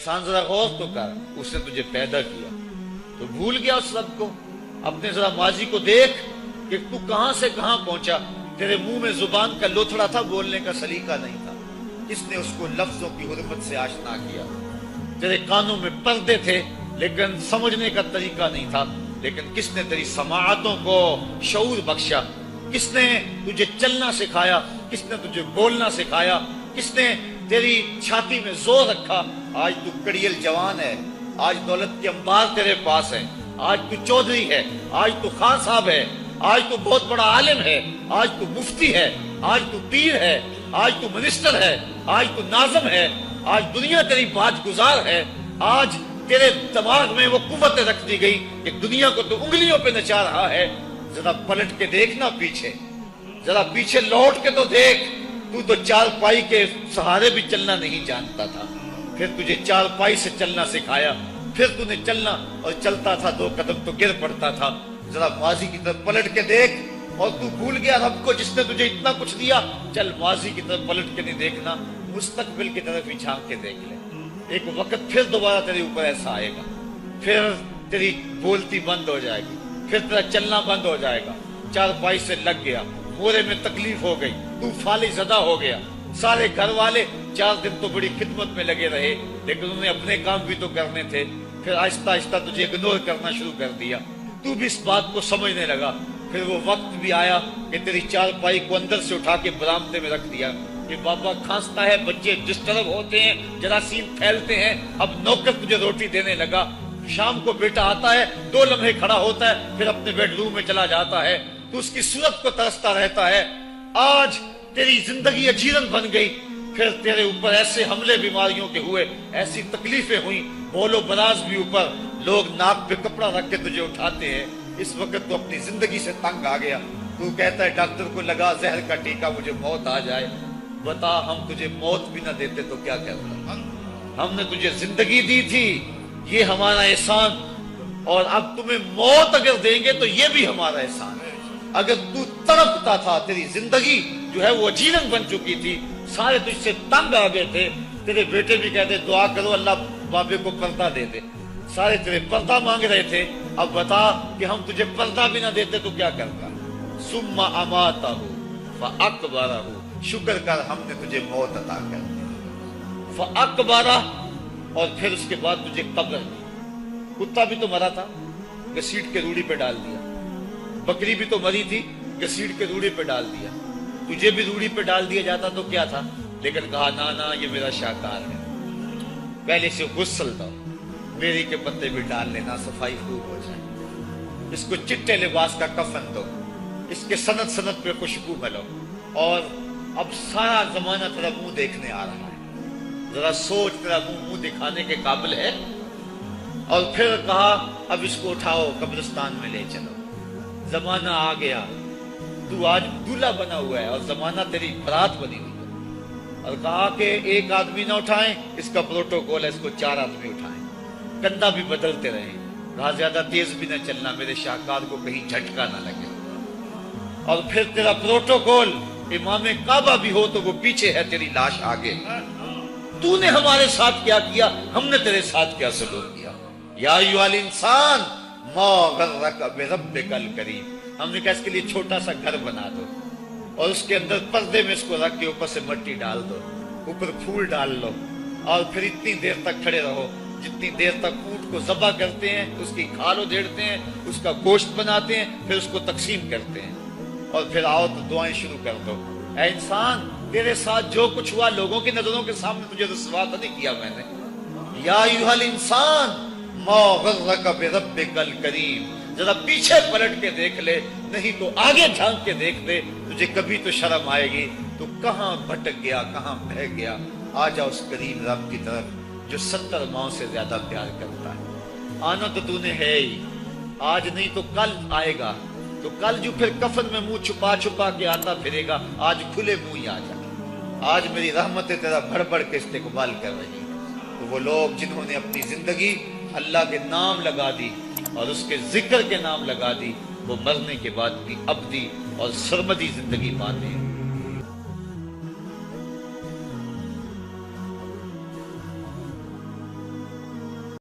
इंसान जरा गौर तो कर, उसने तुझे पैदा किया तो भूल गया उस रब को। अपने जरा माजी को देख कि तू कहां से कहां पहुंचा। तेरे मुंह में जुबान का लोथड़ा था, बोलने का सलीका नहीं था। किसने उसको लफ्जों की हुर्मत से आशना किया। तेरे कानों में पर्दे थे लेकिन समझने का तरीका नहीं था। लेकिन किसने तेरी समाअतों को शऊर बख्शा। किसने तुझे चलना सिखाया, किसने तुझे बोलना सिखाया, किसने तेरी छाती में जोर रखा। आज तू कड़ियल जवान है, आज दौलत के अंबार तेरे पास है, आज तू चौधरी है, आज तू खान साहब है, आज तू बहुत बड़ा आलिम है, आज तू मुफ्ती है, आज तू पीर है, आज तू मिनिस्टर है, आज तू नाज़िम है, आज दुनिया तेरी बात गुजार है। आज तेरे दिमाग में वो कुव्वत रख दी गई कि दुनिया को तो उंगलियों पे नचा रहा है। जरा पलट के देखना पीछे, जरा पीछे लौट के तो देख। तू तो चारपाई के सहारे भी चलना नहीं जानता था, फिर तुझे चारपाई से चलना सिखाया। फिर तूने चलना और चलता था, 2 कदम तो गिर पड़ता था। जरा माजी की तरफ पलट के देख और तू भूल गया रब को जिसने तुझे इतना कुछ दिया। चल माजी की तरफ पलट के नहीं देखना, मुस्तकबिल की तरफ ही झांक के देख ले। एक वक्त फिर दोबारा तेरे ऊपर ऐसा आएगा, फिर तेरी बोलती बंद हो जाएगी, फिर तेरा चलना बंद हो जाएगा। चारपाई से लग गया, मोरे में तकलीफ हो गई, तू फाली ज़दा हो गया। सारे घर वाले 4 दिन तो बड़ी खिदमत में लगे रहे लेकिन उन्हें अपने काम भी तो करने थे। फिर आहिस्ता आहिस्ता तुझे इग्नोर करना शुरू कर दिया। तू भी इस बात को समझने लगा। फिर वो वक्त भी आया कि तेरी चारपाई को अंदर से उठा के बरामदे में रख दिया कि बाबा खांसता है, बच्चे डिस्टर्ब होते हैं, जरासीम फैलते हैं। अब नौकर तुझे रोटी देने लगा। शाम को बेटा आता है, 2 लम्हे खड़ा होता है, फिर अपने बेडरूम में चला जाता है। तू उसकी सूरत को तरसता रहता है। आज तेरी जिंदगी अजीरन बन गई। फिर तेरे ऊपर ऐसे हमले बीमारियों के हुए, ऐसी तकलीफें हुई, बोलो बराज भी ऊपर, लोग नाक पे कपड़ा रख के तुझे उठाते हैं। इस वक्त तो अपनी जिंदगी से तंग आ गया। तू कहता है डॉक्टर को लगा जहर का टीका, मुझे मौत आ जाए। बता, हम तुझे मौत भी ना देते तो क्या कहता। हमने तुझे जिंदगी दी थी, ये हमारा एहसान, और अब तुम्हें मौत अगर देंगे तो ये भी हमारा एहसान है। अगर तू तड़पता था, तेरी जिंदगी जो है वो अजीरन बन चुकी थी, सारे तुझसे तंग आ गए थे। तेरे बेटे भी कहते दुआ करो अल्लाह बाबे को पर्दा दे दे, सारे तेरे पर्दा मांग रहे थे। अब बता कि हम तुझे पर्दा भी ना देते तो क्या करता। सुम्मा अमातहु फअकबरहु, शुक्र कर हमने तुझे मौत अता कर दी। फअकबरह, और फिर उसके बाद तुझे कब्र दी। कुत्ता भी तो मरा था, घसीट के रूढ़ी पे डाल दिया। बकरी भी तो मरी थी, घसीट के रूढ़ी पे डाल दिया। तुझे भी रूढ़ी पे डाल दिया जाता तो क्या था, लेकिन कहा ना ना ये मेरा शाहकार है, पहले से गुस्ल दो, बेरी के पत्ते भी डाल लेना, सफाई खूब हो जाए। इसको चिट्टे लिबास का कफन दो, इसके सनत सनत पे खुशबू मिलो। और अब सारा जमाना तेरा मुंह देखने आ रहा है, जरा सोच, तेरा मुंह दिखाने के काबिल है। और फिर कहा अब इसको उठाओ, कब्रिस्तान में ले चलो। जमाना आ गया, तू आज दूल्हा बना हुआ है और जमाना तेरी बरात बनी हुई है। और कहा कि एक आदमी ना उठाएं, इसका प्रोटोकॉल है, इसको 4 आदमी उठाएं। कंधा भी बदलते रहे, कहा ज्यादा तेज भी ना चलना, मेरे शाहकार को कहीं झटका ना लगे। और फिर तेरा प्रोटोकॉल, इमाम काबा भी हो तो वो पीछे है, तेरी लाश आगे। तूने हमारे साथ क्या किया, हमने तेरे साथ क्या सलूक किया। या अय्युहल इंसान मा गर्रक बिरब्बिकल करीम, हमने कहा इसके लिए छोटा सा घर बना दो और उसके अंदर पर्दे में इसको रख के ऊपर से मिट्टी डाल दो, ऊपर फूल डाल लो, और फिर इतनी देर तक खड़े रहो जितनी देर तक ऊंट को ज़बह करते हैं, उसकी खाल उधेड़ते हैं, उसका गोश्त बनाते हैं, फिर उसको तकसीम करते हैं, और फिर आओ तो दुआएं शुरू कर दो। ऐ इंसान, तेरे साथ जो कुछ हुआ लोगों की नजरों के सामने तुझे रुसवा तो नहीं किया मैंने। या अय्युहल इंसान मा गर्रक बिरब्बिकल करीम, जरा पीछे पलट के देख ले, नहीं तो आगे झांक के देख ले, तुझे कभी तो शर्म आएगी। तो कहां भटक गया, कहां बह गया। आ जा उस करीम रब की तरफ जो 70 माओं से ज्यादा प्यार करता है। आना तो तूने है ही, आज नहीं तो कल आएगा, तो कल जो फिर कफन में मुंह छुपा छुपा के आता फिरेगा, आज खुले मुंह ही आ जा। आज मेरी रहमतें तेरा भर भर के इस्तेकबाल कर रही है। तो वो लोग जिन्होंने अपनी जिंदगी अल्लाह के नाम लगा दी और उसके जिक्र के नाम लगा दी, वो मरने के बाद भी अब्दी और सरमदी जिंदगी पाते हैं।